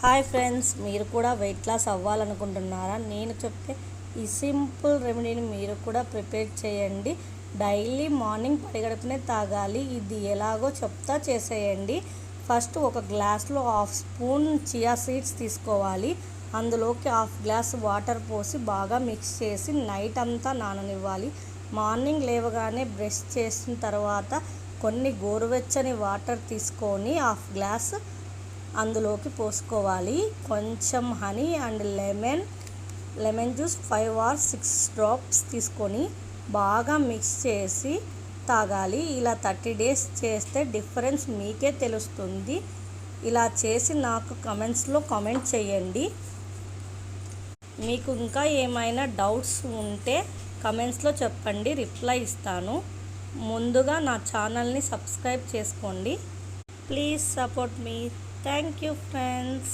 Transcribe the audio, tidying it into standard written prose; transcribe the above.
Hi friends, మీరు కూడా weight loss అవ్వాలనుకుంటున్నారా? నేను చెప్పే ఈ సింపుల్ రెమెడీని మీరు కూడా ప్రిపేర్ చేయండి. డైలీ మార్నింగ్ పరిగడుపునే తాగాలి. ఇది ఎలాగో చెప్తా, చేసేయండి. ఫస్ట్ ఒక గ్లాస్లో 1/2 స్పూన్ చియా సీడ్స్ తీసుకోవాలి. అందులోకి 1/2 గ్లాస్ వాటర్ పోసి బాగా మిక్స్ చేసి నైట్ అంతా నాననివ్వాలి. మార్నింగ్ లేవగానే బ్రష్ చేసిన తర్వాత కొన్ని గోరువెచ్చని వాటర్ తీసుకొని 1/2 గ్లాస్ అందులోకి పోసుకోవాలి. కొంచెం honey and lemon juice 5 or 6 drops తీసుకొని బాగా మిక్స్ చేసి తాగాలి. ఇలా 30 days చేస్తే డిఫరెన్స్ మీకే తెలుస్తుంది. ఇలా చేసి నాకు కమెంట్స్లో కామెంట్ చేయండి. మీకు ఇంకా ఏమైనా డౌట్స్ ఉంటే కమెంట్స్లో చెప్పండి, రిప్లై ఇస్తాను. ముందుగా నా ఛానల్ని సబ్స్క్రైబ్ చేసుకోండి. Please support me. Thank you, friends.